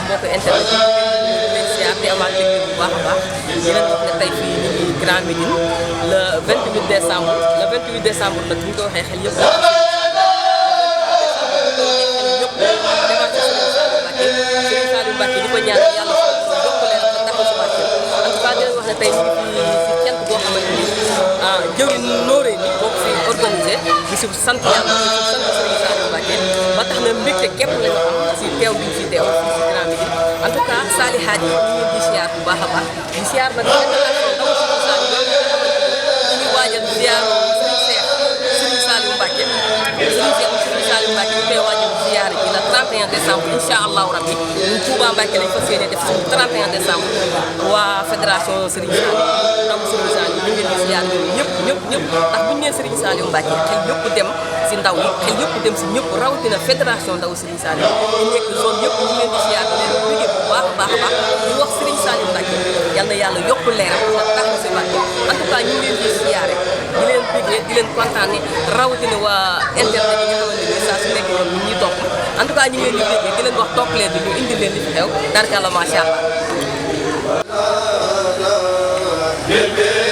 mbokk internet yi leen siyaar di amaat mbégte bu baax a baax di leen wax ne tey fii ñu ngi Grand Médine le 28 décembre le 28 décembre nag bu ñu ko waxee xel yëpp Serigne Saliou Mbacké di ko ñaan yàlla yokk leen ak taxaw si Mbacké en tout cas di leen wax ne tey ñu ngi fi si cant boo xamante ni jëwriñ nooré ni boo ko fi organisé di si sant yàlla di si sant Serigne Saliou Mbacké ba tax na mbégte képp la ñu am si teew bi ñu fi teew fii si Grand Médine en tout cas Sali Hadji ñu ngi di siyaar bu baax a baax di siyaar nag délégation ndaw Serigne Saliou ñu ngi waajal ziar Serigne Saliou Mbacké Serigne Saliou Mbacké ñu koy waajal ziar ji la 31 décembre incha allahu rabbi ñu Touba Mbacké lañ fas yéene def suñu 31 décembre waa fédération Serigne Saliou ndaw Serigne Saliou ñu ngi leen di ziar ñëpp ndax bu ñu nee Serigne Saliou Mbacké xel yëpp dem si ndaw yi xel yëpp dem si ñëpp rawatina fédération ndaw Serigne Saliou ñu nekk zone yëpp ñu leen di ziar leen liggéey bu baax a baax ñu wax Serigne Saliou Mbacké yal na yàlla yokk leeram nga tax si Mbacké en tout cas ñu ngi leen di ziare di leen bégee di leen kontaane rawatina waa internet yi nga xamante ni saa su nekk ñoom ñu ñuy topp en tout cas ñu ngi leen di bégee di leen wax topp leen di ñu indi leen li fi xew darkalla macha allah. Yeah.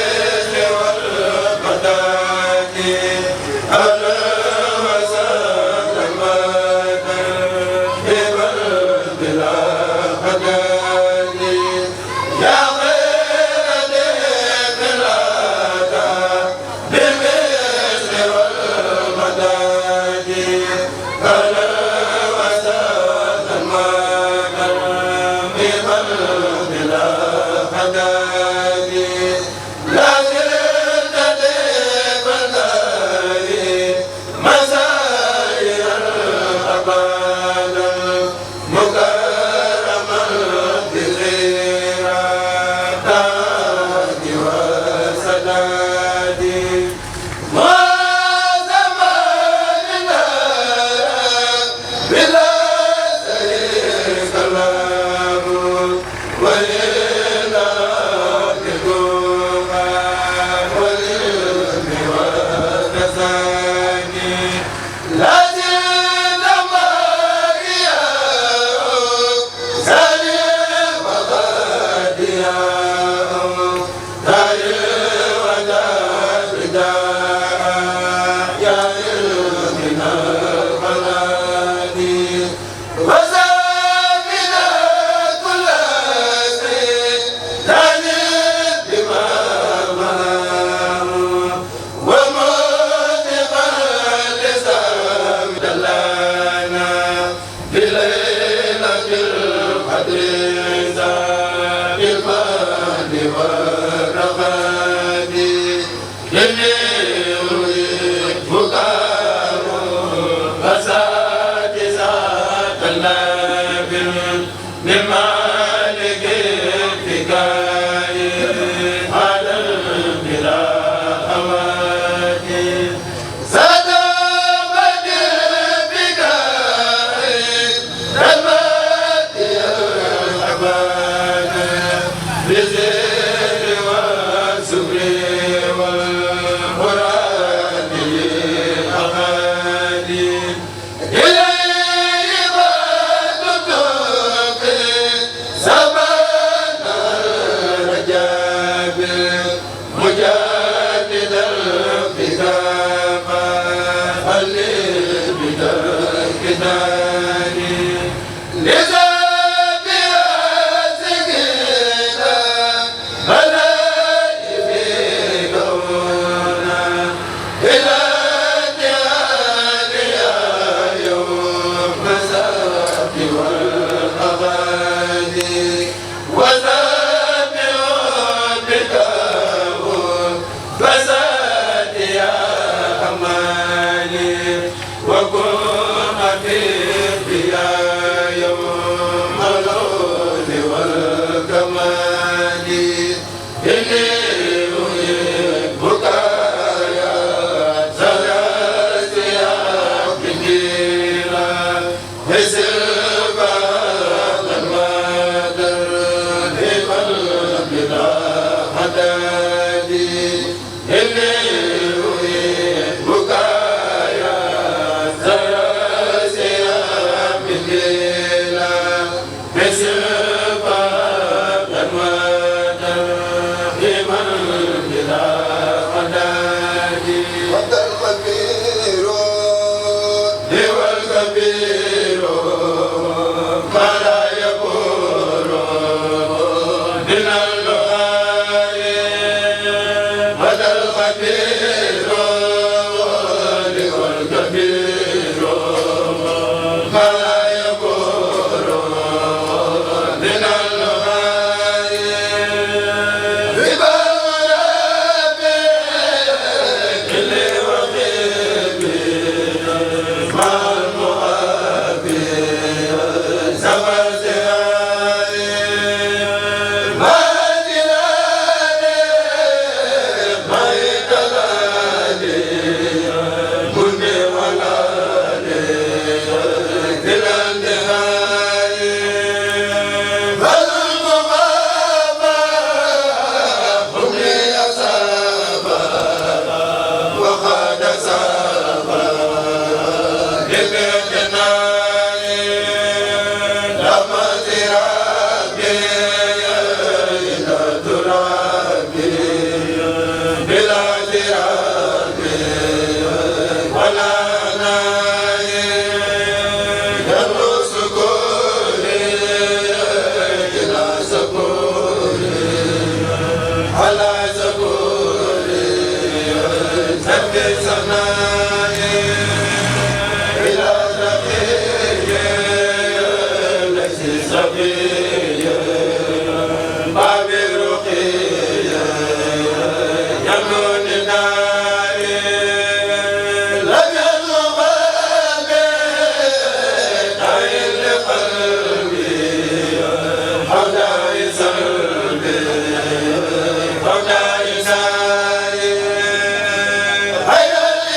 Hayır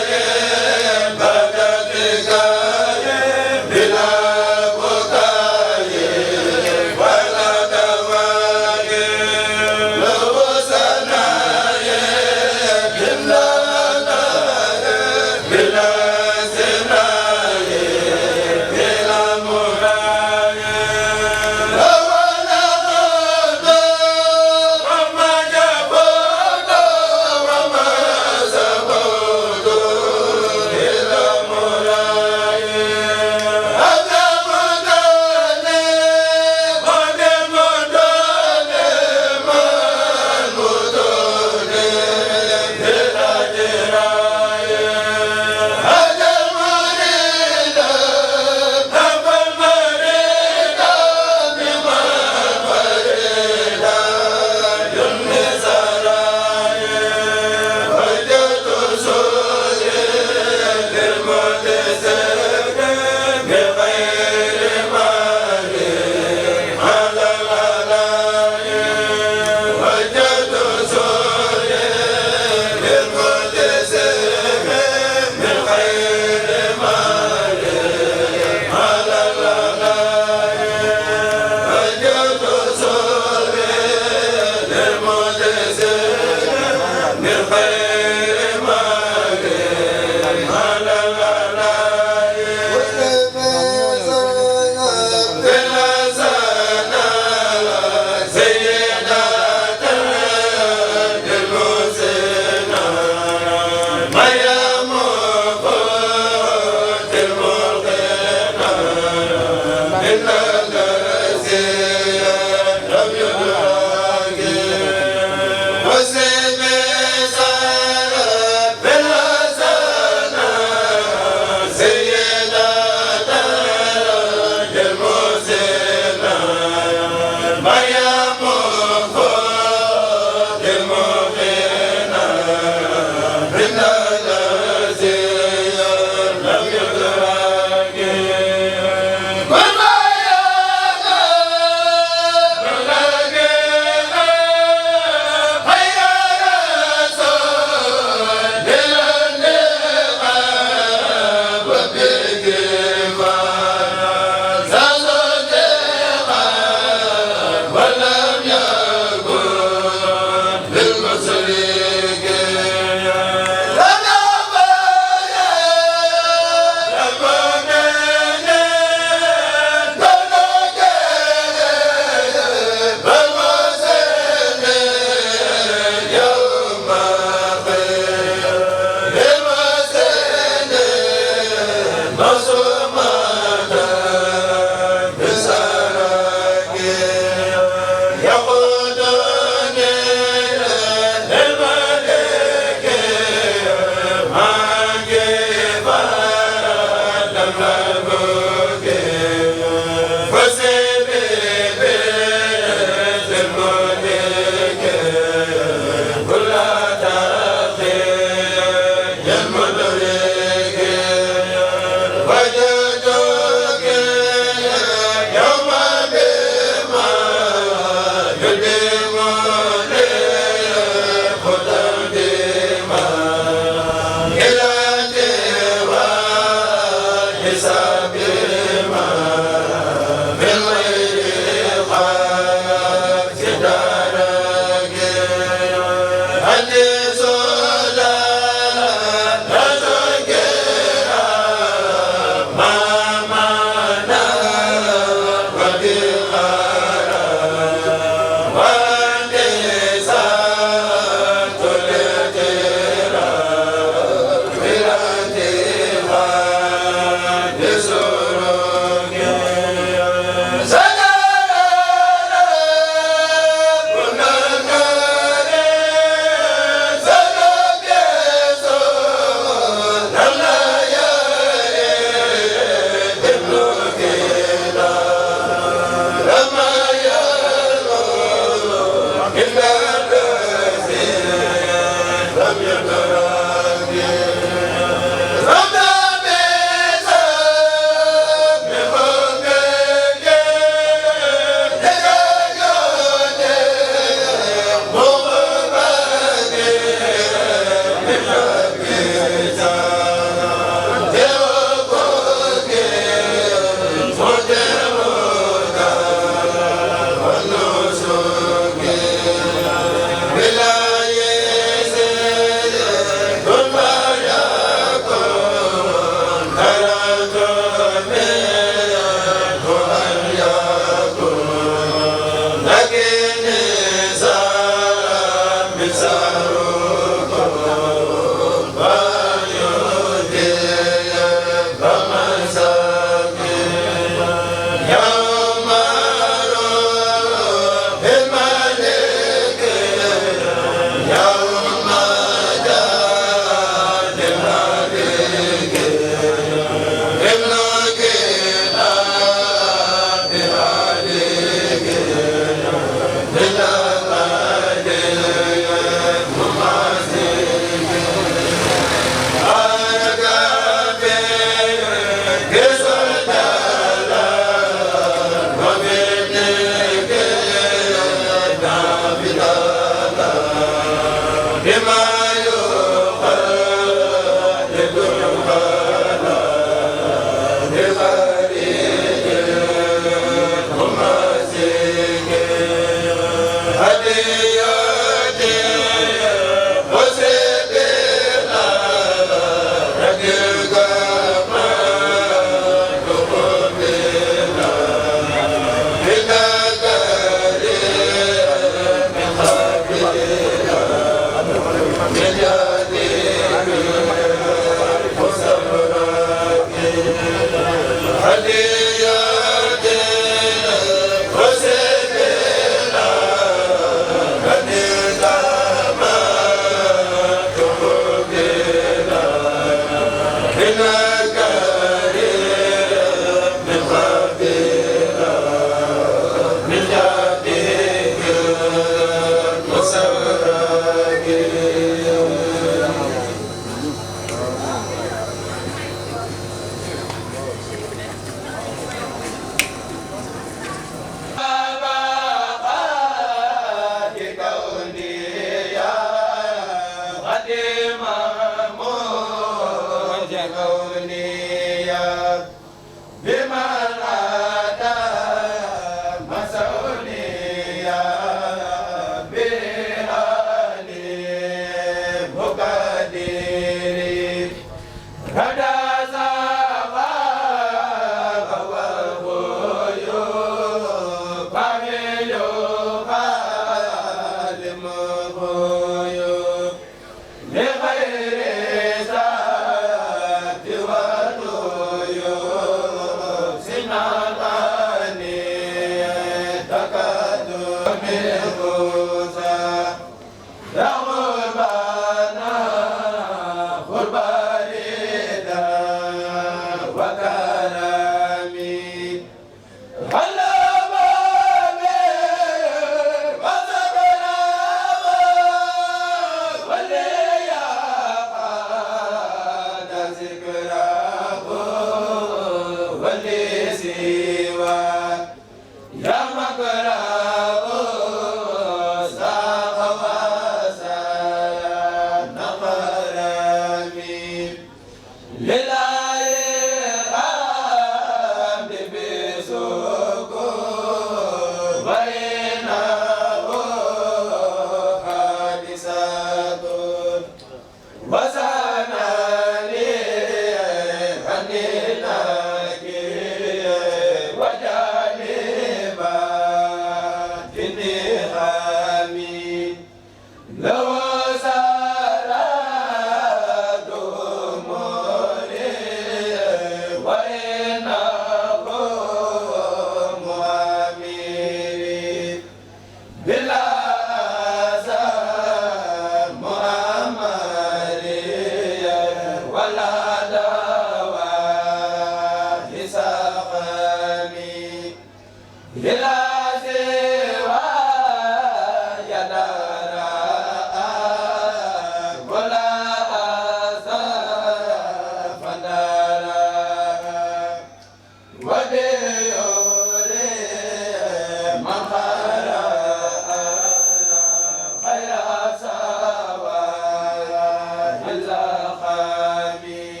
الخامي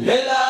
Lila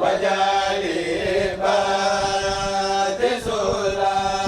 وجالي بات سلام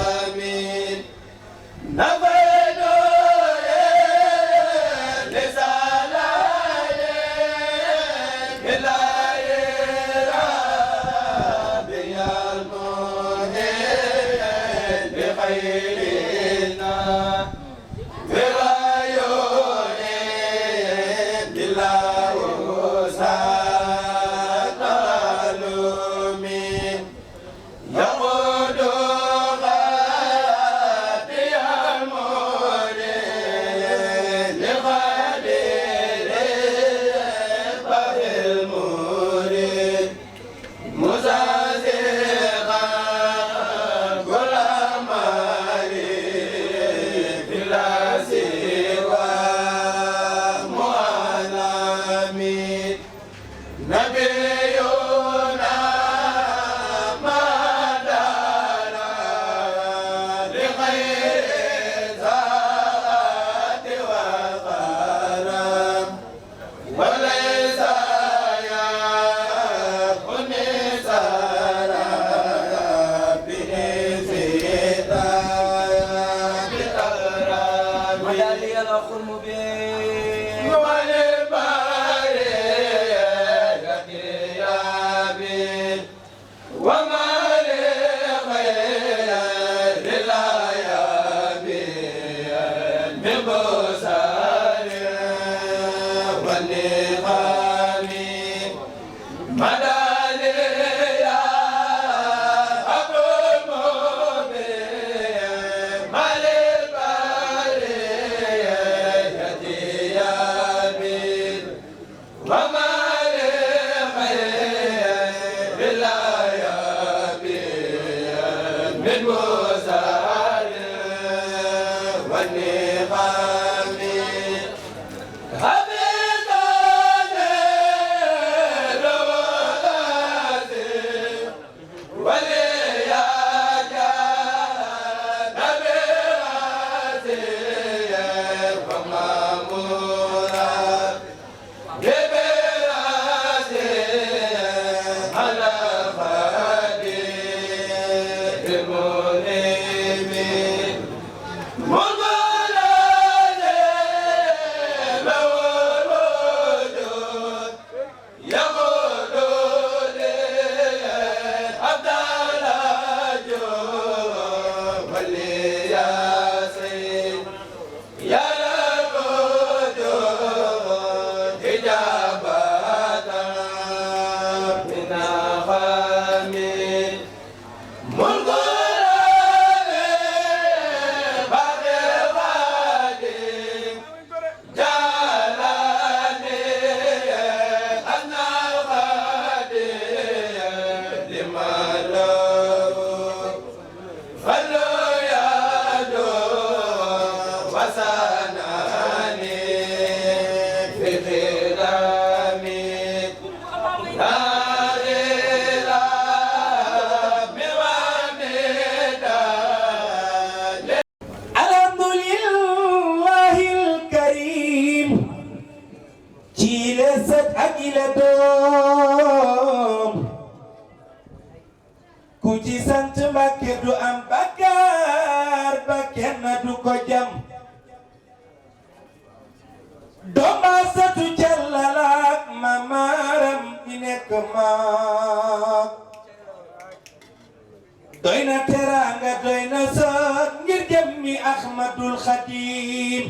doyna teranga doyna sot ngir jëmmi Ahmadul Xadim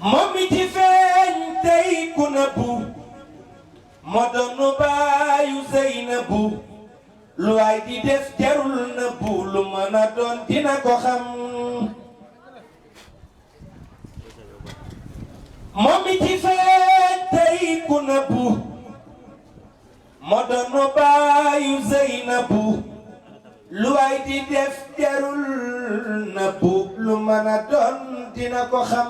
moom mi ci feeñ tey ku nëbbu moo doonu baayu Zeynabu lu waay di def jarul nëbbu lu mën a doon dina ko xam moom mi ci feeñ tey ku nëbbu moo doonu baayu Zeynabu lu waay di def jarul nëbbu lu mën a doon dina ko xam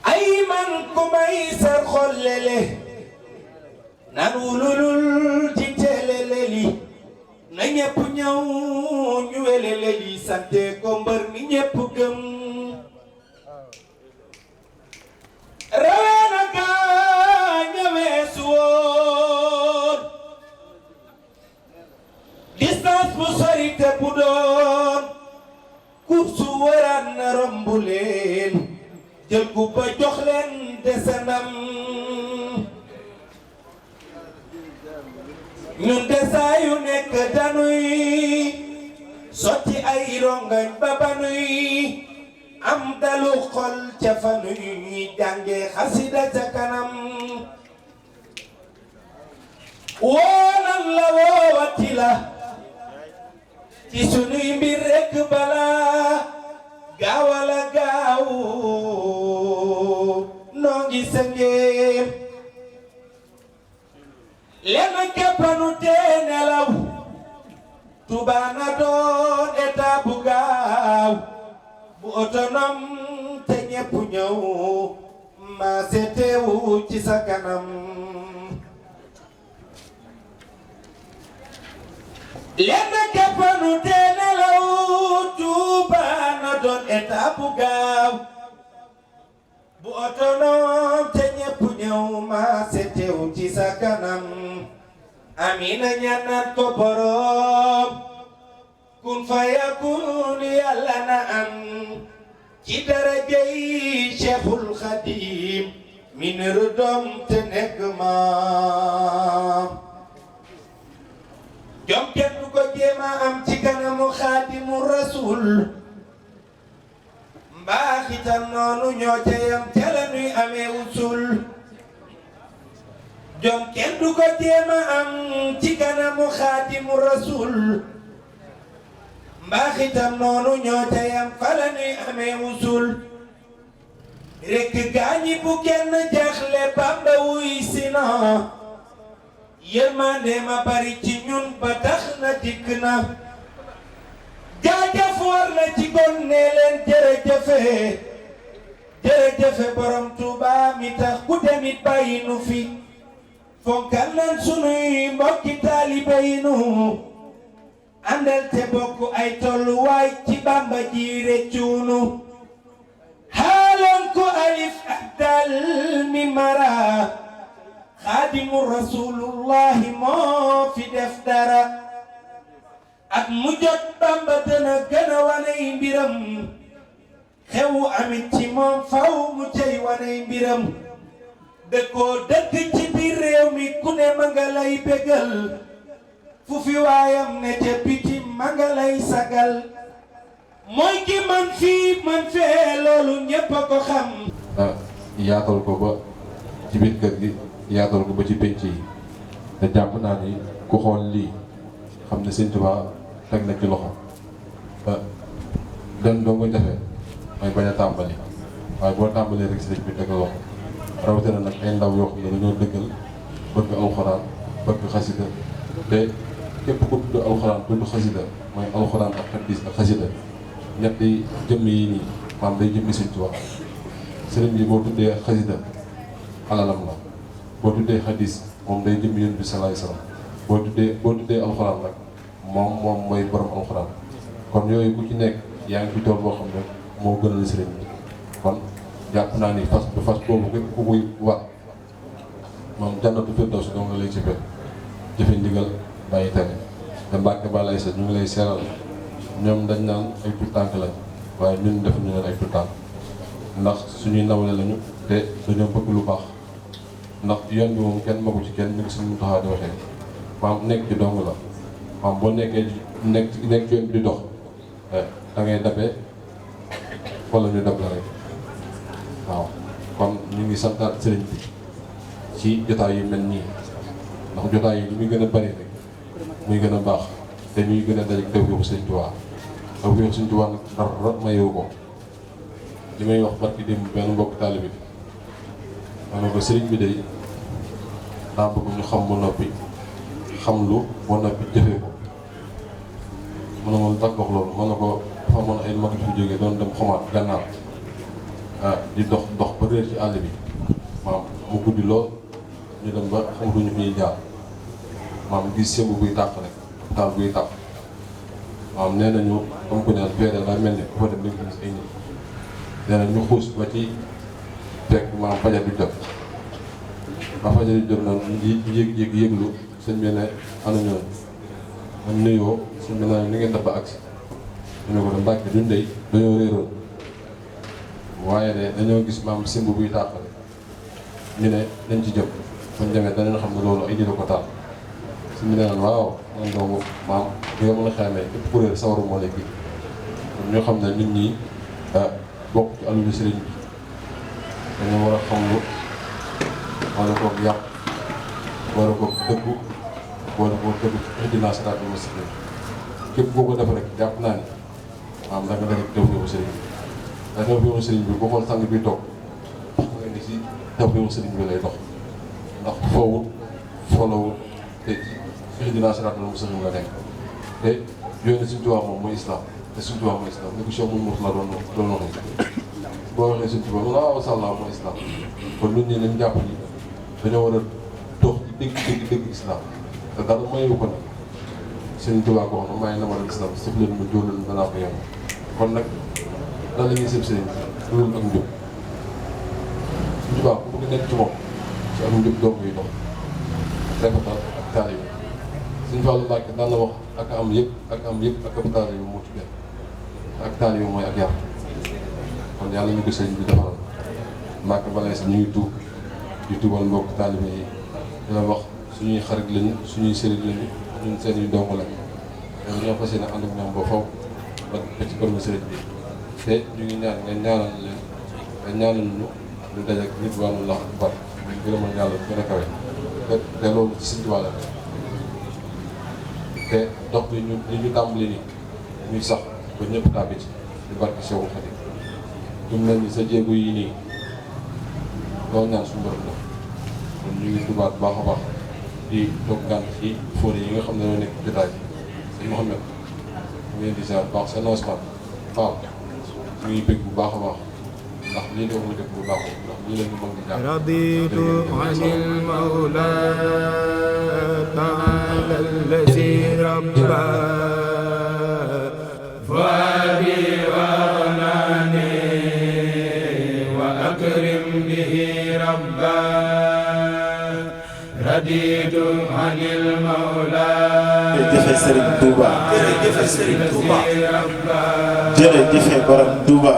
ay man ku may sar xollele nan wululul ci teleleli na ñepp ñëw ñu weleleli sante ko mbër mi ñepp gëm raweena ga ñëwees woon distance bu sori te bu doon kursu waraan na rombu leen jël ku ba jox leen desenam ñun de saa yu nekk danuy sotti ay rongañ ba banuy am dalu xol ca fanuy jànge xasida ca kanam woonan la woowati la ci sunuy mbir rekk bala gaawala gaaw noo ngi sëngéem lenn keppanu tee nelaw Tuubaa na doon état bu gaaw bu autonome te ñépp ñëw maase teewu ci sa kanam lenn keppanu tee nelaw Tuubaa na doon état bu gaaw bu autonome te ñépp ñëw maase teewu ci sa kanam amina ñaanat ko borom kun fayakun yàlla na am ci darajay Cheikhul Khadim min rëdom te nekk maam jom kenn du ko jéema am ci kanamu Xaadimu Rasul mbaaxitam noonu ñoo ca yam ca la nuy amee usul jom kenn du ko jéema am ci kanamu Xaadimu Rasul mbaaxitam noonu ñoo ca yam fa la nuy amee usul rekk gaañi bu kenn jaxle Bamba wuy si na yërmande ma bari ci ñun ba tax na dikk na jaajëf war na ci gon ne leen jërëjëfe jërëjëfe borom Tuuba mi tax ku demit bàyyi nu fi fonkal leen sunuy mbokki taalibe yi nu àndal te bokk ay tolluwaay ci Bamba ji reccuunu xaaloon ko alif ak dal mi mara Xaadimu Rasulullahi moo fi def dara ak mu jot Bamba dana gën a waney mbiram xewu amit ci moom faw mu cay waney mbiram dëkkoo dëkk ci biir réew mi ku ne ma nga lay bégal fu fi waayam ne te biti ma nga lay sagal mooy ki man fii man fee loolu ñépp a ko xam yaatal ko ba ci biir kër gi yaatal ko ba ci pénc yi te jàpp naa ni ku xool lii xam ne Sëñ Tuubaa teg na ci loxo den doo nga jafe mooy bañ a tàmbali waaye boo tàmbalee rek sëriñ bi teg loxo rawatina nag ay ndaw yoo xam ne dañoo dëggal bëgg alxuraan bëgg xasida te képp ku tudd alxuraan tudd xasida mooy alxuraan ak xadis ak xasida ñetti jëmm yi nii maam day jëmmi Sëñ Tuubaa sëriñ bi boo tuddee xasida alalam la boo tuddee xadis moom day jëmmi Yonent bi salaay salaam boo tuddee alxuraan nag moom mooy borom alxuraan kon yooyu ku ci nekk yaa ngi fi tool boo xam ne moo gënal sëriñ bi kon jàpp naa ni fas boobu képp ku koy wat moom jannatu firdaws doo nga lay ci fet jëfe ndigal bàyyi tere te Mbàkke ba lay sa ñu ngi lay seeral ñoom dañ naan ay tout tànk lañ waaye ñun def ñu leen ay tout tànk ndax suñuy nawle lañu te dañoo bëgg lu baax ndax yoon bi moom kenn magu ci kenn ñu ngi suñu taxaw di waxee maam nekk ci dong la maam boo nekkee nekk ci yoon bi di dox da ngay dabe wala ñu dab la rek waaw kon ñu ngi santaat sëriñ bi ci jotaay yu mel nii ndax jotaay yi li muy gën a bari rek muy gën a baax te ñuy gën a daje tawfeexu Sëriñ Tuubaa tawfeexu Sëriñ Tuubaa nag dara mayewu ko li may wax barki démb benn mbokk taalibe bi ma ne ko sëriñ bi day daa bëgg ñu xam ba noppi xam lu ba noppi jëfee ko mu ne ma lu tax wax loolu ma ne ko dafa amoon ay mag yu fi jógee doon dem xomaat gànnaar di dox ba réer ci àll bi maam mu guddi lool ñu dem ba xamatuñu fi ñuy jaar maam gis sëmb buy tàq rek taal buy tàq maam nee nañu am ko ñaan feere la mel ni ku fa dem dañ ko gis ay nit nee na ñu xuus ba ci fekk maam fajar bi jot ba fajar bi jot na yéeg yëglu sëñ bi ne ana ñoon man nuyoo sëñ bi ne ni ngeen def ba agsi ñu ne ko da Mbàkke duñ dey dañoo réeroon waaye de dañoo gis maam simb buy tàqale ñu ne dañ ci jëm buñ demee danañ xam ne loolu ay nit a ko taal su ñu nee waaw man doomu maam bi nga mën a xamee képp kuréel sawaru moo nekk kon ñoo xam ne nit ñi bokk ci àllu sëriñ bi dañoo war a xam lu wala koog yàq wala koog dëggu wala koog dëggu ci ihdinaa siraatal mustaqiim képp boo ko def rek jàpp naa ni maam da nga def tawfeexu sëriñ bi ndax tawfeexu sëriñ bi boo xool sang bi toog xam nga ni si tawfeexu sëriñ bi lay dox ndax foowut folowut te ci ihdinaa siraatal mustaqiim la nekk te yoonu Sëriñ Tuubaa moom mooy islam te Sëriñ Tuubaa mooy islam ni ko Cheikh Mouhamadou Mourtada doon waxee boo waxee Sëriñ Tuubaa mun waaw sàllaa mooy islam kon nit ñi nañ jàpp ni dañoo war a dox ci dëgg islam te dara mayu ko nag Sëriñ Tuubaa ko wax na may na ma islam sëf leen ma jóor leen danaa ko yem kon nag lan la ñuy sëb sëriñ loolu ak njub Sëriñ Tuubaa ku bëgg nekk ci moom ci ak njub doom yi dox rafetal ak taalibe Sëriñ Fallu Mbàkke daan la wax ak am yëpp ak ab taalibe moo ci benn ak taalibe mooy ak yar kon yàlla ñu ko sëriñ bi defaral Mbàkke balay si ñu ngi tuub di tuubal mbokk taalibe yi dina wax suñuy xarit lañu suñuy sëriñ lañu ñun seen yu dong lañu te ñoo fas yéene ànd ak ñoom ba faw ba ci kër sëriñ bi te ñu ngi ñaan nga ñaanal leen nga ñaanal ñu daje ak nit wàllu lax ak bar ñu gërëmal yàlla gën a kawe te loolu ci Sëriñ Tuubaa la te dox bi ñu tàmbali nii muy sax ba ñëpp tàbbi ci di barke Seexul Xadiim du mel ni sa jéego yi nii loolu ñaan suñu borom la kon ñu ngi tubaat baax a baax di toog gànt ci fóore yi nga xam ne ñoo nekk jotaay bi sëñ Mouhamed ñu ngi leen di ziar baax seen Ousmane Fall ñu ngi bëgg bu baax a baax ndax lii de wax dëgg bu baax ndax lii leen ñu mën di jàng raditu anil mawla ta'ala allazi rabba fuadi wa ghnani wa akrim bihi rabba raditu anil mawla jërëjëf Serigne Touba jërëjëf Serigne Touba jërëjëf borom Touba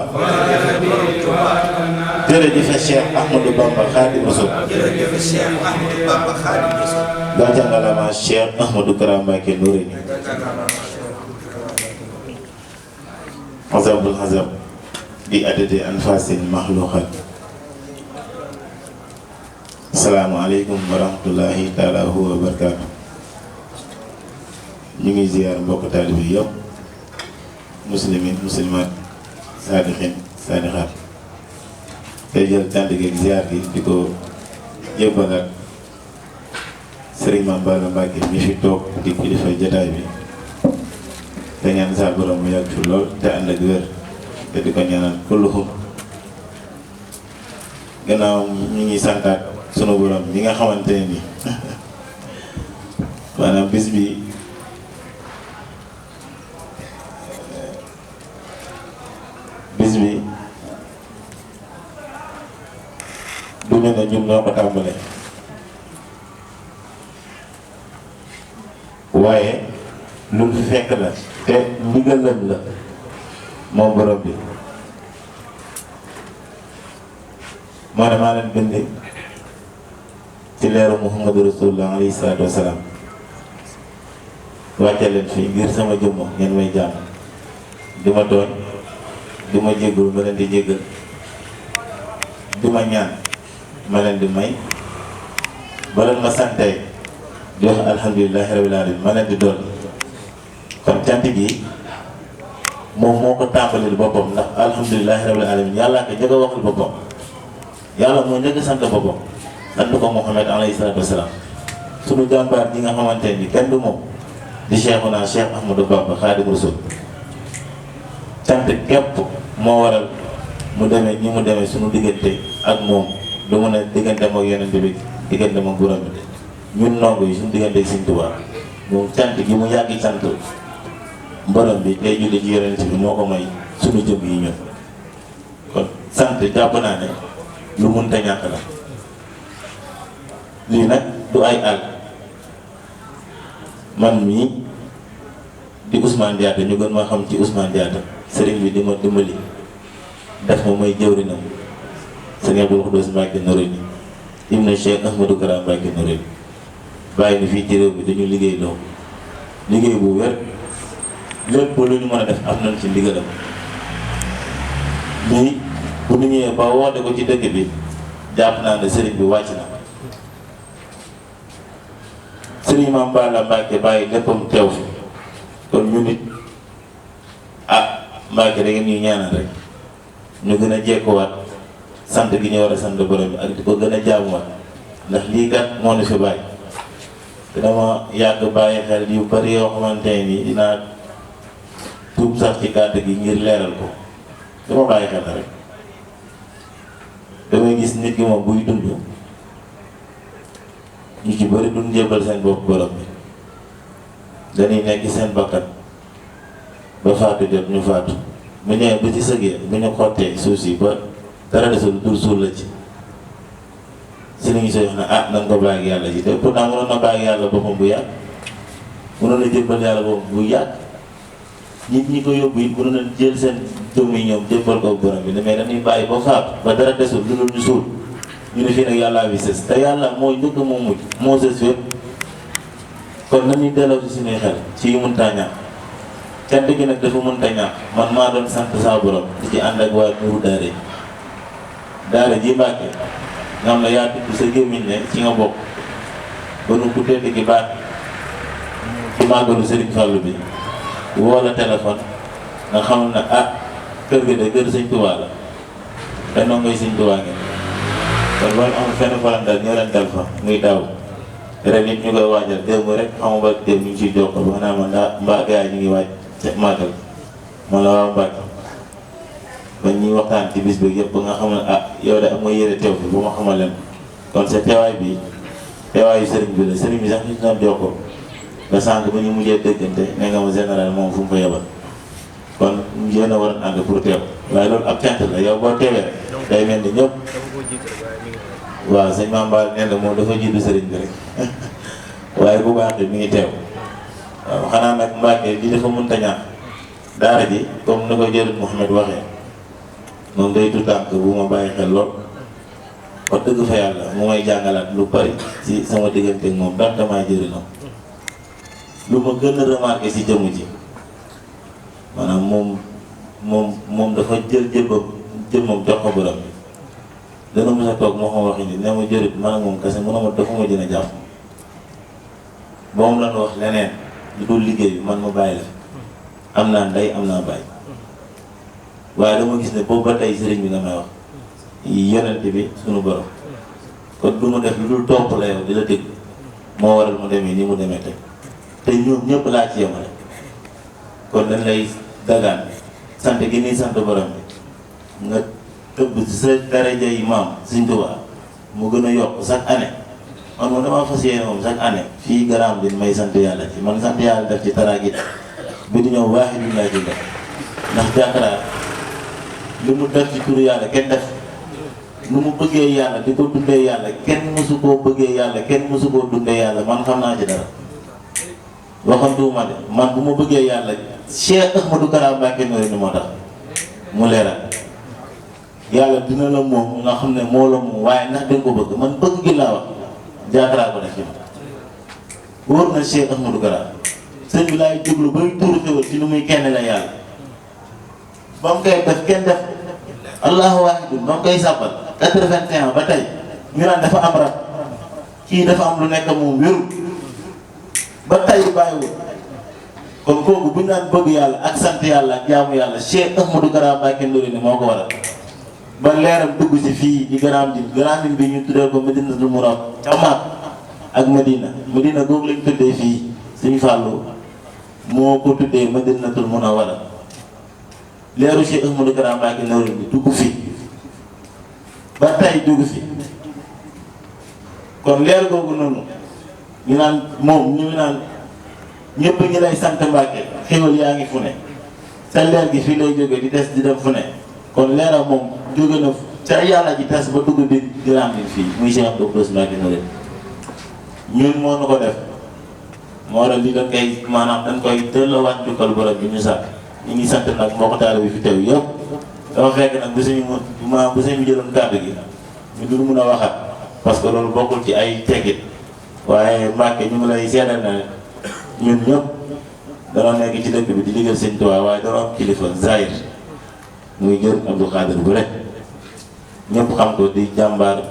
jërëjëf Cheikh Ahmadou Bamba Khadim Rassoul jërëjëf Cheikh Ahmadou Bamba Khadim Rassoul daa jàngalama Cheikh Ahmadou Kara Mbacké Noreyni azabul azab di adadi anfasil makhluqat asalaamaaleykum wa rahmatullahi taala wa barakaatu ñu ngi ziar mbokk taalibe yëpp muslimin muslimaat saadixin saadixaat tey jël tànt gi ak ziar gi di ko jébbalaat Serigne Mame Balla Mbacké mi fi toog di kilifa jotaay bi te ñaan sa borom mu yàgg fi lool te ànd ak wér te di ko ñaanal kulluhum gannaaw ñu ngi santaat sunu borom ñi nga xamante ne ni maanaam bis bi du ñu ne ñun ñoo ko tàmbale waaye lu fi fekk la te ndigalam la moom borom bi moo ne maa leen bind ci leeru Muhammadu Rasulullah alayhi salaatu wasalaam wàcce leen fii ngir sama jëmm ngeen may jàmm di ma tooñ di ma jéggalu ma leen di jéggal di ma ñaan ma leen di may ba leen ma santee di wax alhamdulillahi rabbil alamin ma leen di doon kon cant gi moom moo ko tàmbalil boppam ndax alhamdulillahi rabbil alamin yàllaa ko njëkk a waxal boppam yàlla moo njëkk a sant boppam sant ko Muhammad alayhi salaatu wasalaam sunu jàmbaar ji nga xamante ni kenn du moom di Cheikhuna Cheikh Ahmadou Bamba Khadim Rassoul cant képp moo waral mu demee ñi mu demee sunu diggante ak moom du mun a diggante moom yonent bi diggante moom borom bi ñun ndongo yi suñu diggante ak Sëriñ Tuubaa moom cant gi mu yàgg sant borom bi tey julli ci yonent bi moo ko may sunu jëm yi ñun kon sant jàpp naa ne lu mënta ñàkk la lii nag du ay àll man mii di Ousmane Diatta ñu gën ma xam ci Ousmane Diatta sëriñ bi di ma dimbali def ma may jëwrinam sëriñ Abdou Khoudoss Mbacké Noreyni ibn Cheikh Ahmadou Kara Mbacké Noreyni bàyyi ni fii ci réew bi dañu liggéey loo liggéey bu wér lépp lu ñu mën a def am nañ ci ndigalam lii bu ñu ñëwee ba woote ko ci dëkk bi jàpp naa ne sëriñ bi wàcc na sëriñ Maam Balla Mbàkke bàyyi léppam teew fi kon ñu nit Mbàkke da ngeen ñuy ñaanal rek ñu gën a jekkuwaat sant gi ñu war a sant borom bi ak di ko gën a jaamuwaat ndax lii kat moo ñu fi bàyyi te dama yàgg bàyyi xel yu bari yoo xamante ni dinaa tuub sax ci kàddu gi ngir leeral ko dama bàyyi xel rek damay gis nit ki moom buy dund ñu ci bari duñ jébbal seen bopp borom bi dañuy nekk seen bakkat ba faatu jot ñu faatu bu ñëwee ba ci sëgee bu ñu xottee suuf si ba dara desul dul suul la ci si la ñu sooy wax ne nan ko bàyyi yàlla ji te pourtant mënoon na bàyyi yàlla boppam bu yàgg mënoon na jébbal yàlla boppam bu yàgg nit ñi ko yóbbu it mënoon na jël seen jëmm yi ñoom jébbal ko borom bi mais dañuy bàyyi ba faatu ba dara desul lu dul ñu suul ñu ne fii nag yàllaa bi sës te yàlla mooy njëkk moo mujj moo sës fépp kon nañuy delloo si suñuy xel ci yu mëntaa ñàkk cant gi nag dafa mënta ñàkk man maa doon sant saa borom di ci ànd ak waa Nuuru daara ji Mbàkke nga xam ne yaa tudd sa gémmiñ ne ci nga bokk ba nu ku tedd ki baat ci màggalu Sëriñ Fallu bi woo la téléphone nga xam ne kër gi de kër Sëñ Tuubaa la te ndongoy Sëñ Tuubaa ngeen kon loolu amul fenn farantal ñoo leen dal fa muy daaw ren it ñu koy waajal démb rek xamu ba démb ñu ngi ciy jokkoo ba xanaa man mbaa gaa yi ñu ngi waaj màggal man la waa Mbàkke ba ñuy waxtaan ci bis bi yëpp ba nga xam ne yow de am nga yére teew fi bu ma xamal leen kon sa teewaay bi teewaayu sëriñ bi la sëriñ bi sax ñu doon jokkoo ba sànq ba ñu mujjee dëggante ne nga ma général moom fu mu ko yebal kon yéen a war a ànd pour teew waaye loolu ab cant la yow boo teewee rek day mel ni ñëpp waaw sëñ Mame Bara nee na moom dafa jiitu sëriñ bi rek waaye bu baax mi ngi teew waaw xanaa nag Mbàkke li dafa mënta ñàkk daara ji comme ni ko jëriñ Mouhamed waxee moom day tu tànk bu ma bàyyi xel lool wax dëgg fa yàlla mu may jàngalaat lu bari ci sama diggante ak moom daan damaa jëriñoo lu ma gën a remarqué ci jëmm ji maanaam moom dafa jël jëmmam jox ko borom bi dana mos a toog moo xam waxi ni ne ma jërit man ak moom kese mu ne ma dafa ma dina jàpp moom lan wax leneen lu dul liggéey bi man ma bàyyi la am naa ndey am naa bàyyi waaye dama gis ne boobu ba tey sëriñ bi nga may wax yonent bi suñu borom kon du ma def lu dul topp la yow di la dégg moo waral mu demee nii mu demee tey te ñoom ñëpp laa ci yemale kon dañ lay dagaan sant gi nii sant borom bi nga tëbb ci sa daraja yi maam Sëñ Tuubaa mu gën a yokk chaque année man moom damaa fas yéene moom chaque année fii garaam bi may sant yàlla ci man sant yàlla def ci taraagi bi di ñëw waaxi duñ laa ci def ndax jàkkaraa li mu def ci turu yàlla kenn def nu mu bëggee yàlla di ko dundee yàlla kenn mësu koo bëggee yàlla kenn mësu koo dundee yàlla man xam naa ci dara waxantuuma de man bu ma bëggee yàlla Cheikh Ahmadou Kara Mbacké Noreyni moo tax mu leeral yàlla dina la moom nga xam ne moo la moom waaye ndax danga ko bëgg man bëgg gi laa wax jaakaraa ko def ci ma wóor na Cheikh Ahmadou Kara sëñ bi laay jublu bay tuur xewal ci lu muy kenn la yàlla ba mu koy def kenn def allahu waahidun ba mu koy sàbbal 81 ba tey ñu naan dafa am rab kii dafa am lu nekk moom wéru ba tey bàyyiwul kon kooku bu ñu naan bëgg yàlla ak sant yàlla ak jaamu yàlla Cheikh Ahmadou Kara Mbacké Noreyni moo ko waral ba leeram dugg si fii di Grand Médine bi ñu tuddee ko Médinatul Mourad Jamaat ak Medina googu lañ tuddee fii Sëñ Fallu moo ko tuddee Medinatul Munawwara leeru Cheikh Ahmadou Kara Mbacké Noreyni dugg fi ba tey dugg fi kon leer googu noonu ñu naan moom ñu naan ñëpp ñi lay sant Mbàkke xéwal yaa ngi fu ne sa leer gi fii lay jóge di des di dem fu ne kon leeram moom jóge na ca yàlla ji tas ba dugg di Grand Médine fii muy Cheikh Abdou Khoudoss Mbacké Noreyni ñun moo nu ko def moo waral li dañ koy maanaam dañ koy delloowaat njukkal borom bi ñu sax ñu ngi sant nag mbokk taal bi fi teew yëpp dafa fekk nag bu suñu jëloon kàddu gi ñu dul mun a waxat parce que loolu bokkul ci ay teggit waaye Mbàkke ñu ngi lay seedal na ñun ñëpp danoo nekk ci dëkk bi di liggéeyal Sëñ Tuubaa waaye danoo am kilifa Zahir muy jër Abdou Khadir bu rek ñëpp xam ko di jàmbaar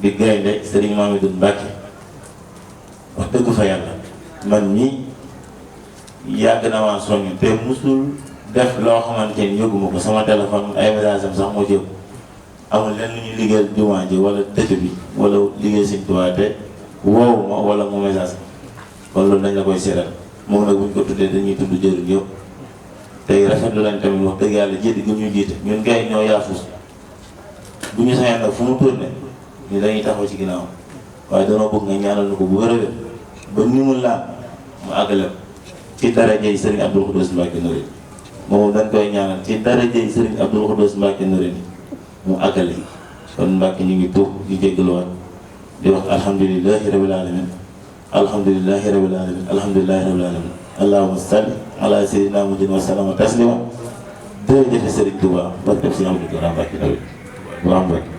di gaynde Serigne Mamadou Mbacke wax dëgg fa yàlla man ñi yàgg na maa soññ te musul def loo xamante ni yëguma ko sama téléphone ay message am sax moo ci amul lenn lu ñuy liggéeyal jumaa ji wala dëkk bi wala liggéey Sëñ Tuubaa te woowu ma wala mu message kon loolu dañ la koy seetal moom nag bu ñu ko tuddee dañuy tudd jëriñ yëpp tey rafetlu lañ tamit wax dëgg yàlla jiite gi ñu jiite ñun gars yi ñoo yaafus bu ñu sañoon nag fu mu tourné ñu dañuy taxaw ci ginnaaw waaye danoo bëgg nga ñaanal na ko bu wér ba ni mu laal mu àggale ci darajey Serigne Abdoul Khoudous Mbacké Noreyni moom dañ koy ñaanal ci darajey Serigne Abdoul Khoudous Mbacké Noreyni mu àggale kon Mbacké ñu ngi tuub di jéggaluwaat di wax alhamdulilahi rabil alamin alhamdulilahi rabil alamin alhamdulilahi rabil alamin allahumma salli ala sayyidina Muhammadin wa sallama taslima jërëjëf Serigne Touba barkeb si Amadou Kara Mbacké Noreyni waaw Mbacké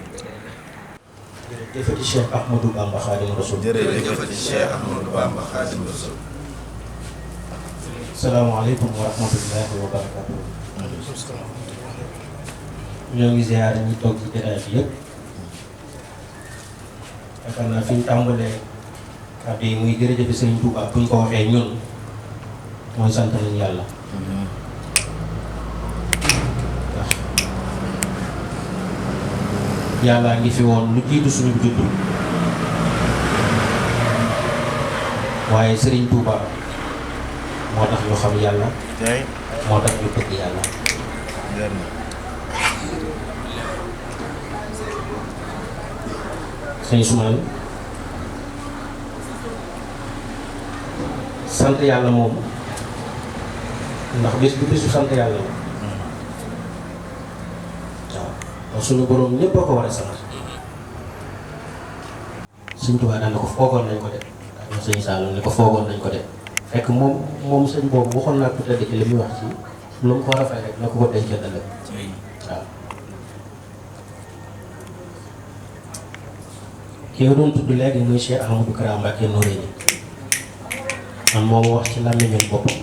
jërëjëfati Cheikh Ahmadou Bamba Khadim Rasoul. jërëjëfati Cheikh Ahmadou Bamba Khadim Rasoul. salaamaaleykum wa rahmatullahi wa barakatuh. ñoo ngi ziare ñi toog ci jotaay bi yëpp. yaakaar naa fi ñu tàmbalee kàddu yi muy jërëjëf Serigne Touba bu ñu ko waxee ñun mooy sant nañu yàlla. ndax yàlla ngi fi woon lu jiitu suñu juddu waaye Serigne Touba moo tax ñu xam yàlla moo tax ñu bëgg yàlla. sëñ Ousmane sant yàlla moom ndax bés bu bésu sant yàlla la waaw suñu boroom ñëpp a ko war a sant. sëñ Tuubaa daan na ko foogoon nañ ko de ak sëñ Saalum ne ko foogoon nañ ko de fekk moom sëñ boobu waxoon naa ko tëdd ci li muy wax ci lu mu ko war a fay rek na ko denc ëllëg waaw. ki nga doon tudd léegi muy Cheikh Ahmadou Kara Mbacké Noreyni man moom wax ci làmmiñu boppam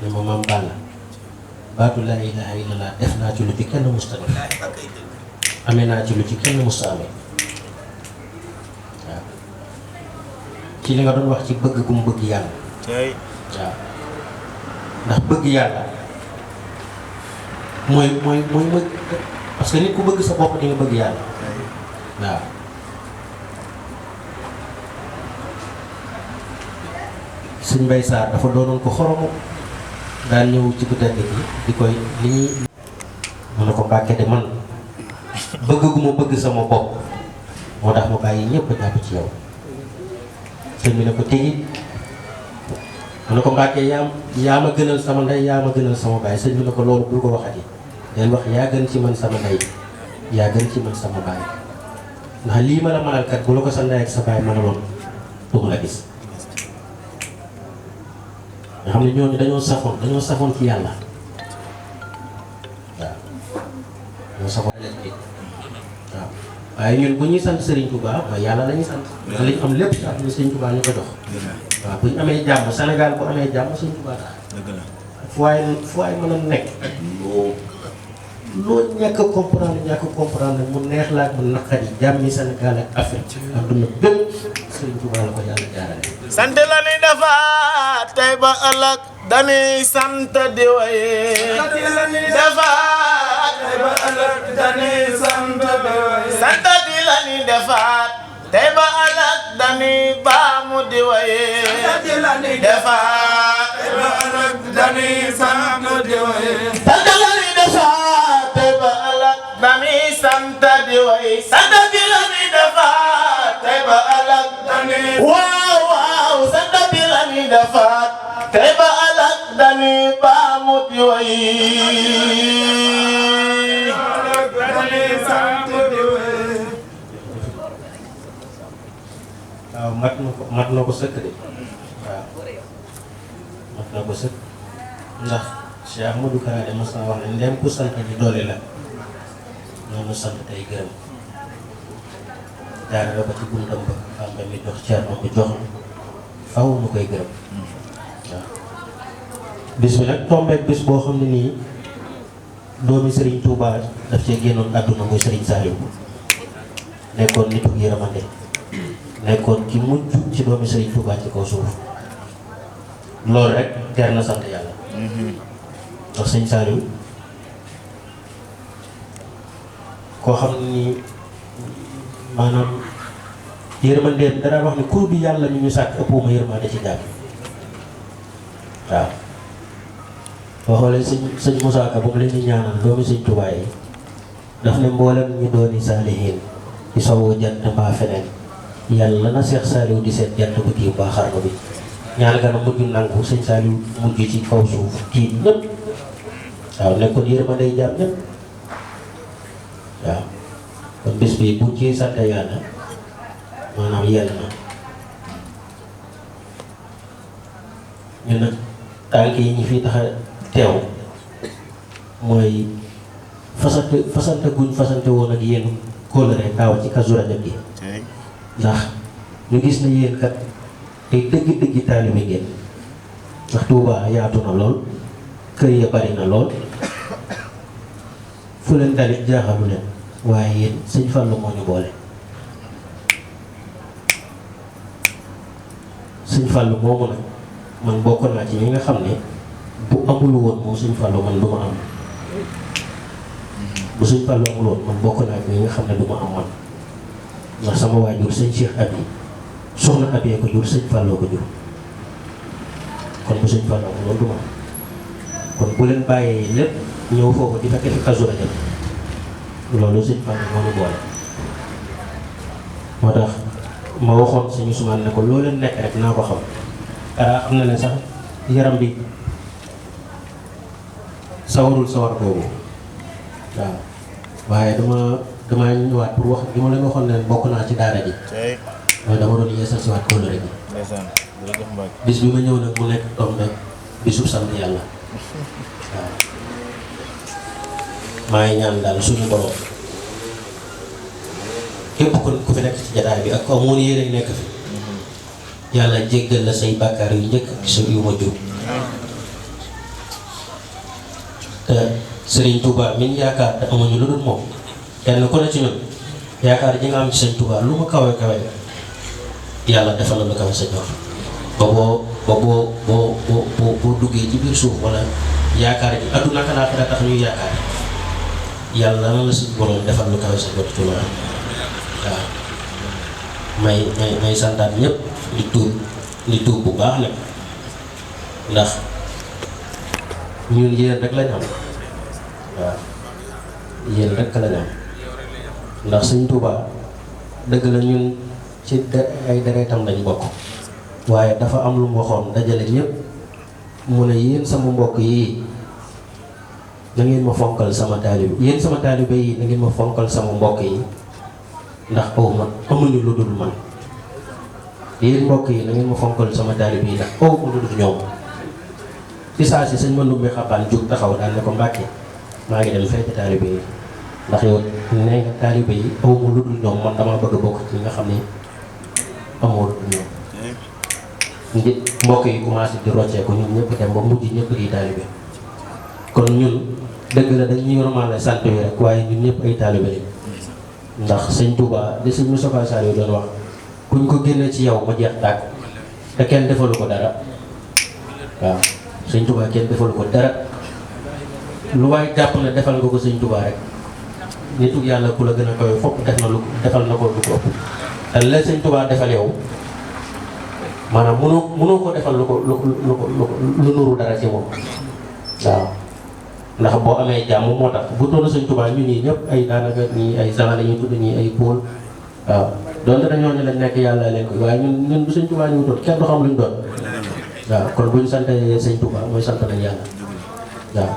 ne ma maam Balla baatu laa ilaaha illallah def naa ci lu ci kenn musta def amee naa ci lu ci kenn musta amee waaw ci li nga doon wax ci bëgg gu mu bëgg yàlla waaw ndax bëgg yàlla mooy parce que nit ku bëgg sa bopp di nga bëgg yàlla waaw. Sëñ Mbay Sarr dafa doonoon ko xoromu daan ñëw ci guddi gi di koy li ñuy mën na ko Mbàkke de man bëgg gu ma bëgg sama bopp moo tax ma bàyyi ñëpp jàpp ci yow. sëñ bi ne ko tigi mën na ko Mbàkke yaa ma gënal sama ndey yaa ma gënal sama baay. sëñ bi ne ko loolu bul ko waxati del wax yaa gën ci man sama ndey yaa gën ci man sama baay ndax lii ma la mënal kat bu la ko sa ndey ak sa baay mënaloon duma la gis. nga xam ne ñooñu dañoo safoon ci yàlla waaw dañoo safoon waaw waaye ñun bu ñuy sant Serigne Touba mooy yàlla la ñuy sant ndax li ñu am lépp sax ñu Serigne Touba ñu ko jox waaw bu ñu amee jàmm Sénégal bu amee jàmm Serigne Touba tax fu waay mën a nekk loo ñàkk comprendre mu neex la ak mu naqari jàmmi Sénégal ak Afrique adduna bépp Serigne Touba la ko yàlla jaarale. sant la ni defaat tey ba ëllëg dañuy sant di waye defaat tey ba ëllëg dañuy sant di waye sant di la ni defaat tey ba ëllëg dañuy baamu di waye defaat tey ba ëllëg dañuy sant di waye sant la ni defaat tey ba ëllëg dañuy sant di waye sant di la ni defaat tey ba ëllëg dañuy waaw sant bi la ni defaat tey ba ëllëg dañuy baamu di way waaw mat na ko sëkk de waaw mat na ko sëkk ndax Cheikh Ahmadou Kara de mas na wax ne ndem ku sant di doole la noonu sant tey gërëm jaarale ko ci buntam ba Bamba mi jox Ceerno ko jox faw nu koy gërëm waaw bis bi nag tombeek bis boo xam ne nii doomi Serigne Touba daf cee génnoon àdduna muy Serigne Saliou nekkoon nitu yërmande nekkoon ci mujj ci doomi Serigne Touba ci kaw suuf loolu rek teer na sant yàlla ndax Serigne Saliou koo xam ni maanaam yërmandeem dara wax ni ku bi yàlla mi ñu sàkk ëppuma yërmande ci jàmm waaw boo xoolee sëñ Moussa Ka bu mu leen di ñaanal doomi sëñ Tuubaa yi daf ne mboolem ñu dooni saalihiin ci sowwu jant mbaa feneen yàlla na Seex Saaliw di seet jant bu tiim mbaa xarnu bi ñaan nga na mujj nangu sëñ Saaliw mujj ci kaw suuf tiim ñëpp waaw nekkoon yërmande jàmm ñëpp waaw kon bés bi bu ci sant yàlla maanaam yell na ñu nag tànk yi ñi fi tax a teew mooy fasante guñ fasante woon ak yéen kóllëre daaw ci Kazu Rajab gi ndax ñu gis na yéen kat tey dëgg-dëgg taalibe ngeen ndax Tuubaa yaatu na lool kër ya bari na lool fu leen dalit jaaxalu leen waaye yéen sëñ Fallu moo ñu boole sëñ Fallu moomu nag man bokk naa ci ñi nga xam ne bu amul woon moom sëñ Fallu man du ma am bu sëñ Fallu amul woon man bokk naa ci ñi nga xam ne du ma am man ndax sama waajur sëñ Cheikh Abi soxna Abi ko jur sëñ Fallu ko jur kon bu sëñ Fallu amul woon du ma am kon bu leen bàyyee lépp ñëw foofu di fekkee fi Kazu Rajab loolu sëñ Fallu moo ñu boole moo tax ma waxoon sëñ Ousmane ne ko loo leen nekk rek naa ko xam xam na ne sax yaram bi sawarul sawar boobu waaw waaye dama ñëwaat pour wax li ma leen waxoon ne bokk naa ci daara ji mooy dama doon yeesal si waat kóllëre gi bis bi ma ñëw nag mu nekk tombe bisub sant yàlla waaw maa ngi ñaan daal suñu borom képp ku fi nekk ci jataay bi ak ko amoon yéene nekk fi yàlla jéggal la say bàkkaar yu njëkk ak sa yu mujj te Serigne Touba min yaakaar te amuñu lu dul moom kenn ku ne ci ñun yaakaar ji nga am ci Serigne Touba lu ma kawe kawe yàlla defal la lu kawe sa jox ba boo duggee ci biir suuf wala yaakaar ji adduna ak àllaaxira tax ñuy yaakaar yàlla na la suñu borom defal lu kawe sa jox ci loolu waaw may santaat ñëpp di tuub bu baax nag ndax ñun yéen rek lañ am waaw yéen rek lañ am ndax Sëñ Tuubaa dëgg la ñun ci ay deretam lañ bokk waaye dafa am lu mu waxoon dajale ñëpp mu ne yéen sama mbokk yi na ngeen ma fonkal sama taalibe yéen sama taalibe yi na ngeen ma fonkal sama mbokk yi ndax amuñu lu dul man yéen mbokk yi na ngeen ma fonkal sama taalibe yi ndax aw ma lu dul ñoom ci saa si sëñ Mandumbe Xabaan jóg taxaw daal ne ko Mbàkke maa ngi dem fekk taalibe yi ndax yow nee nga taalibe yi aw ma lu dul ñoom man damaa bëgg bokk ci nga xam ne amoo lu dul ñoom mbokk yi commencé di rocceeku ñun ñëpp dem ba mujj ñëpp di taalibe kon ñun dëgg la dañuy normale sant wi rek waaye ñun ñëpp ay taalibe lañ ndax sëñ Touba di sëñ Moustapha Saliou doon wax kuñ ko génnee ci yow ma jeex tàkk te kenn defalu ko dara waaw sëñ Touba kenn defalu ko dara lu waay jàpp ne defal nga ko sëñ Touba rek nitu yàlla ku la gën a koy fopp defal na ko lu ko ëpp te la sëñ Touba defal yow maanaam mënoo ko defal lu nuru dara ci moom waaw ndax boo amee jàmm moo tax bu doon sëñ Touba ñun ñii ñëpp ay daanaka ñii ay Jean la ñuy tudd ñii ay Paul waaw donte dañoo ne lañ nekk yàlla leen ko waaye ñun bu sëñ Touba ñu wutoon kenn du xam luñ doon waaw kon bu ñu sante sëñ Touba mooy sant nañ yàlla waaw.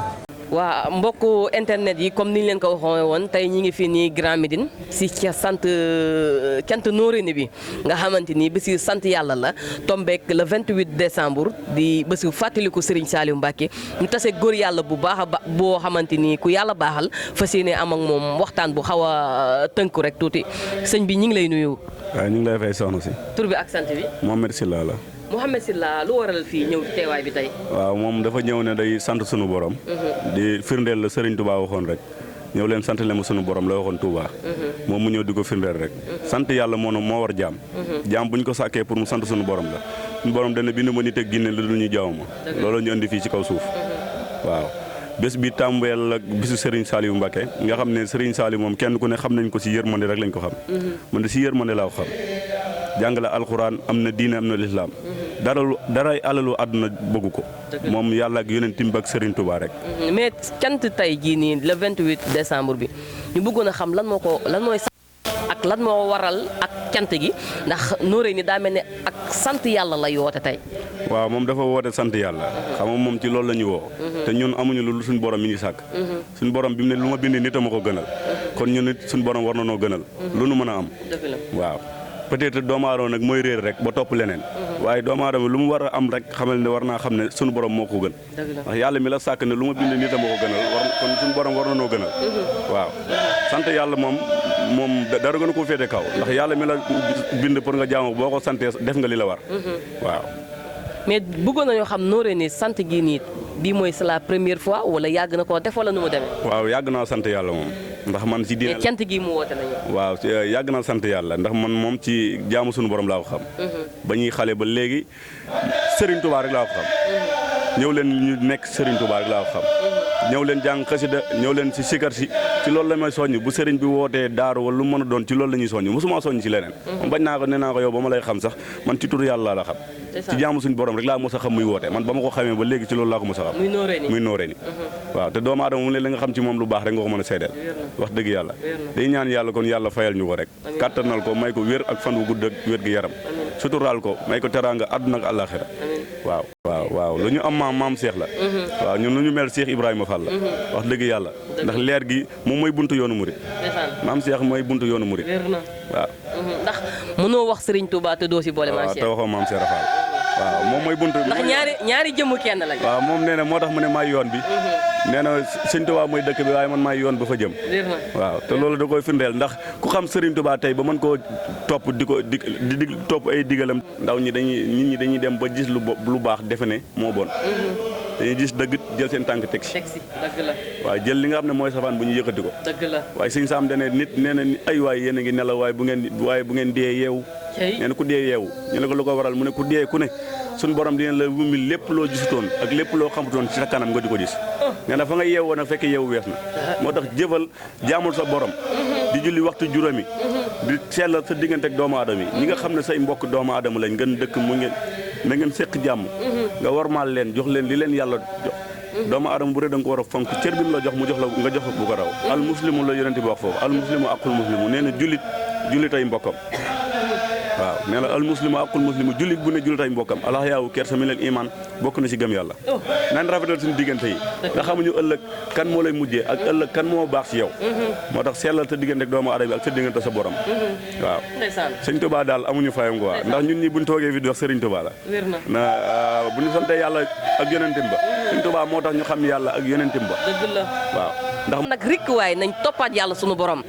waa mbokku internet yi comme ni ñu leen ko waxee woon tey ñi ngi fii nii Grand Médine si ca sant cant Noreyni bi nga xamante ni bési sant yàlla la tombeek le 28 décembre di bési fàttaliku Serigne Saliou Mbacké ñu tase góor yàlla bu baax a baax boo xamante ni ku yàlla baaxal fas yéene am ak moom waxtaan bu xaw a tënku rek tuuti sëñ bi ñu ngi lay nuyu. waaw ñu ngi lay fay soxna si. tur bi ak sant bi. Mohamed Sylla la. Mouhamed Sylla lu waral fii ñëw teewaay bi tey. waaw moom dafa ñëw ne day sant sunu borom. di firndeel la Serigne Touba waxoon rek ñëw leen sant leen ma sunu borom la waxoon Touba. moom mu ñëw di ko firndeel rek. sant yàlla moo war jaam. jaam bu ñu ko sàkkee pour mu sant sunu borom la. sunu borom dana bind ma nit ak ginne la du ñu jaaw ma. loolu ñu indi fii ci kaw suuf. waaw bés bi tàmbeel ak bisu Serigne Saliou Mbacké nga xam ne Serigne Saliou moom kenn ku ne xam nañ ko si yërmande rek lañ ko xam. man de si yërmande laa ko xam. jàngale alxuraan am na diine am na lislaam daray alalu àdduna bëggu ko. moom yàlla ak yonentim ak Serigne Touba rek. mais cant tey jii nii le 28 décembre bi ñu bëggoon a xam lan mooy ak lan moo waral ak cant gi ndax Noreyni daa mel ne ak sant yàlla la yoote tey. waaw moom dafa woote sant yàlla. xam nga moom ci loolu la ñu woo. te ñun amuñu lu suñu borom mi ngi sàkk. suñu borom bi mu ne lu ma bind nit a ma ko gënal. kon ñun nit suñu borom war na noo gënal. lu nu mën a am. waaw. peut-être doomu aadama nag mooy réer rek ba topp leneen. waaye doomu aadama lu mu war a am rek xamal ne war naa xam ne sunu borom moo ko gën. ndax yàlla mi la sàkk ne lu ma bind nit a ma ko gënal kon sunu borom war na noo gënal. waaw sant yàlla moom dara gën a ko féete kaw ndax yàlla mi la bind pour nga jaamu boo ko santee def nga li la war. waaw. mais bëggoon nañoo xam Noreyni sant gi nii bii mooy c'est la première fois wala yàgg na koo def wala nu mu demee. waaw yàgg naa sant yàlla moom. ndax man ci diine cant gi mu woote nañu. waaw yàgg naa sant yàlla ndax man moom ci jaamu sunu borom laa ko xam. ba ñuy xale ba léegi Serigne Touba rek laa ko xam. ñëw leen ñu nekk Serigne Touba rek laa ko xam. ñëw leen jàng xasida ñëw leen si sikar si ci loolu la may soññ bu Serigne bi wootee daaru wala lu mën a doon ci loolu la ñuy soññ mosuma soññ ci leneen. bañ naa ko nee naa ko yow ba ma lay xam sax man ci tur yàlla la xam. ci jaamu suñu borom rek laa mos a xam muy woote man ba ma ko xamee ba léegi ci loolu laa ko mos a xam. muy Noreyni waaw te doomu aadama mu ne la nga xam ci moom lu baax rek nga ko mën a seedeel wax dëgg yàlla day ñaan yàlla kon yàlla fayal ñu ko rek kàttanal ko may ko wér ak fan wu gudd ak wér gi yaram suturaal ko may ko teraanga àdduna ak àllaaxira waaw lu ñu am maam Cheikh la waaw ñun lu ñu mel Cheikh Ibrahima Fall la wax dëgg yàlla ndax leer gi moom mooy buntu yoonu murit maam Cheikh mooy buntu yoonu murit waaw ndax mënoo wax Serigne Touba te doo si boole maam Cheikh te waxoo maam Cheikh Fall waaw moom mooy buntu ndax ñaari jëmm kenn lañ waaw moom nee na moo tax mu ne maay yoon bi nee na Serigne Touba mooy dëkk bi waaye man maay yoon ba fa jëm waaw te loolu da koy firndeel ndax ku xam Serigne Touba tey ba mën koo topp di topp ay digalam ndaw ñi nit ñi dañuy dem ba gis lu baax defe ne moo bon dañuy gis dëgg jël seen tànk teg si dëgg la waaw jël li nga xam ne mooy safaan bu ñu yëkkati ko dëgg la waaye Sëñ Saam dane nit nee na ay waay yéen a ngi nelaw waaye bu ngeen dee yeewu nee na ku dee yeewu ñu ne ko lu ko waral mu ne ku dee ku ne suñu borom dina la wumil lépp loo gisutoon ak lépp loo xamutoon ci sa kanam nga di ko gis nee na fa nga yeewoo nag fekk yeewu wees na moo tax jëfal jaamul sa borom di julli waxtu juróomi di sellal sa diggante ak doomu aadama yi ñi nga xam ne say mbokk doomu aadama lañ ngeen dëkk mu ngeen na ngeen seq jàmm nga warmaal leen jox leen li leen yàlla jox doomu aadama bu rëy da nga ko war a fonk cër bi mu la jox mu jox la nga jox bu ko raw al muslimu la yonente bi wax foofu al muslimu aqul muslimu nee na jullit ay mbokkam waaw nee na al muslimu aqul muslimu jullit bu ne jullit ay mbokkam alax yaawu kersa mi leen iman bokk na ci gëm yàlla nañ rafetal suñu diggante yi nga xamuñu ëllëg kan moo lay mujjee ak ëllëg kan moo baax ci yow moo tax sellal sa diggante ak doomu aadama ak sa diggante sa borom waaw sëñ Touba daal amuñu fayam quoi ndax ñun ñi buñ toogee fi di wax Serigne Touba la na bu ñu sante yàlla ak yonentim ba sëñ Touba moo tax ñu xam yàlla ak yonentim ba waaw ndax nag rikk waaye nañ toppaat yàlla sunu borom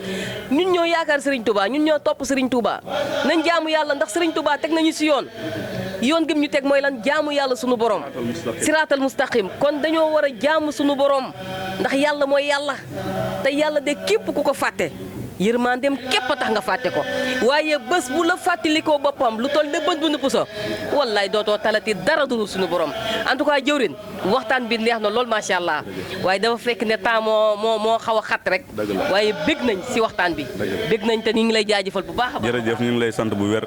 ñun ñoo yaakaar Serigne Touba ñun ñoo topp Serigne Touba nañ jaamu yàlla ndax Serigne Touba teg nañu si yoon gëm ñu teg mooy lan jaamu yàlla sunu borom siraatal mustaqim kon dañoo war a jaamu sunu borom ndax yàlla mooy yàlla te yàlla de képp ku ko fàtte yërmandeem képp a tax nga fàtte ko waaye bés bu la fàttalikoo boppam lu toll ne bët bu nupp sa wallaay dootoo talati dara dul suñu borom en tout cas jëwrin waxtaan bi neex na lool macha allah waaye dafa fekk ne temps moo xaw a xat rek waaye bég nañ si waxtaan bi bég nañ te ñu ngi lay jaajëfal bu baax a baax jërëjëf ñu ngi lay sant bu wér